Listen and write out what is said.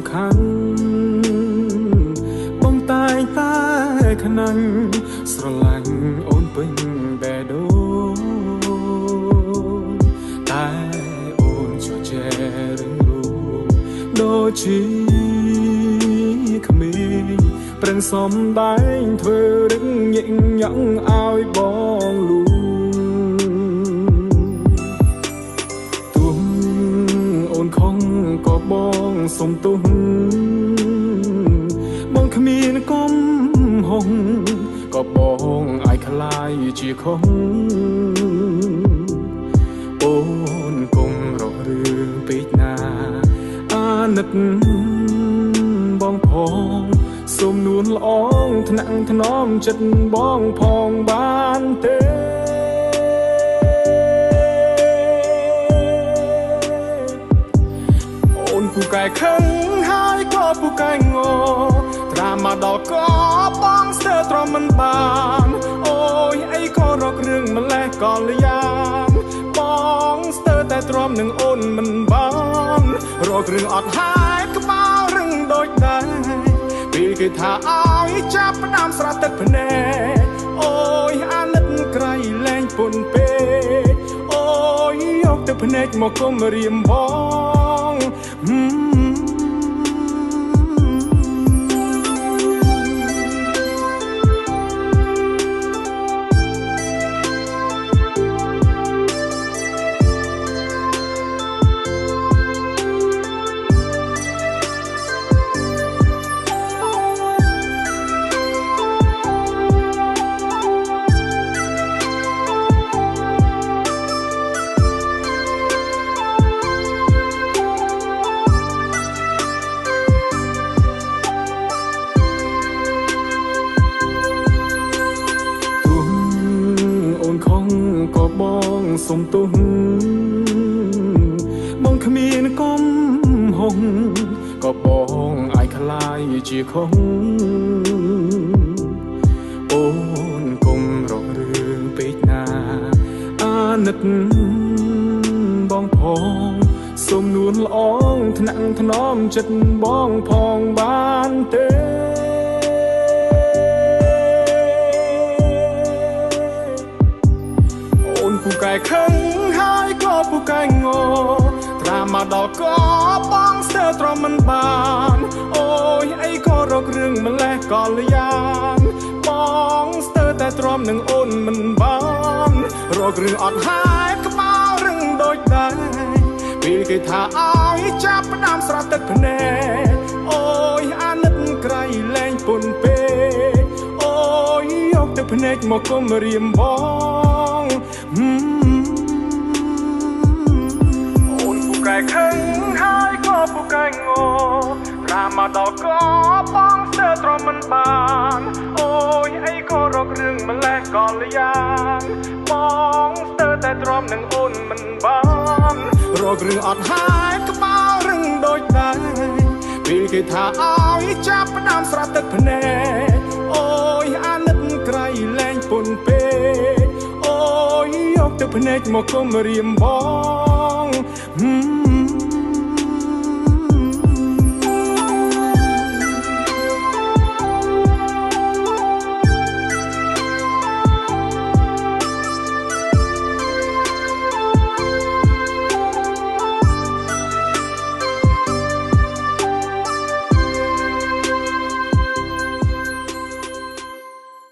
ำคัญបងតែងតែខ្នាញ់ស្រឡាញ់អូនពេញបែបដូរតែអូនចោះចែរឿងរួមដូចជាក្មេងប្រឹងសំដែងធ្វើរឹងញឹកញាក់ឲ្យបងលូទុំអូនខំក៏បងសុំទុំបងគ្មានកំហុងក៏បងអាចខ្លាយជាខុសអូនគង់រករឿងពេកណាអាណិតបងផងសូមនួនល្អងថ្នាក់ថ្នមចិត្តបងផងបានទេអូនពូកែខឹងហើយក៏ពូកែងត្រាមកដល់ក៏បងស្ទើរទ្រាំមិនបានអូយអីក៏រករឿងម្លេះក៏លយ៉ានបងស្ទើរតែទ្រាំនឹងអូនមិនបានរករឿងអត់ហើយក្បាលរឹងដូចដែរពេលគេថាឲ្យចាប់ផ្ដើមស្រទឹកភ្នែកអូយអាណិតក្រៃលែងពុនពេកអូយយកទឹកភ្នែកមកគុំរៀមបងក៏បងសុំទុំបងគ្មានកំហុងក៏បងអាចខ្លាយជាខុសអូនគង់រករឿងពេកណាអាណិតបងផងសូមនួនល្អងថ្នាក់ថ្នមចិត្តបងផងបានទេពូកែខឹងហើយក៏ពូកែងត្រាមកដល់ក៏បងស្ទើរទ្រាំមិនបានអូយអីក៏រករឿងម្លេះក៏លយ៉ានបងស្ទើរតែទ្រាំនឹងអូនមិនបានរករឿងអត់ហើយក្បាលរឹងដូចដែរពេលគេថាឲ្យចាប់ផ្ដើមស្រទឹកភ្នែកអូយអាណិតក្រៃលែងពុនពេកអូយយកទឹកភ្នែកមកគុំរៀមបងអូនពូកែខឹងហើយក៏ពូកែងត្រាមកដល់ក៏បងស្ទើរទ្រាំមិនបានអូយអីក៏រករឿងម្លេះក៏លយ៉ានបងស្ទើរតែទ្រាំនឹងអូនមិនបានរករឿងអត់ហើយក្បាលរឹងដូចដែរពេលគេថាឲ្យចាប់ផ្ដើមស្រទឹកភ្នែកអូយអាណិតក្រៃលែងពុនពេកយកទឹកភ្នែកមកគុំរៀមបង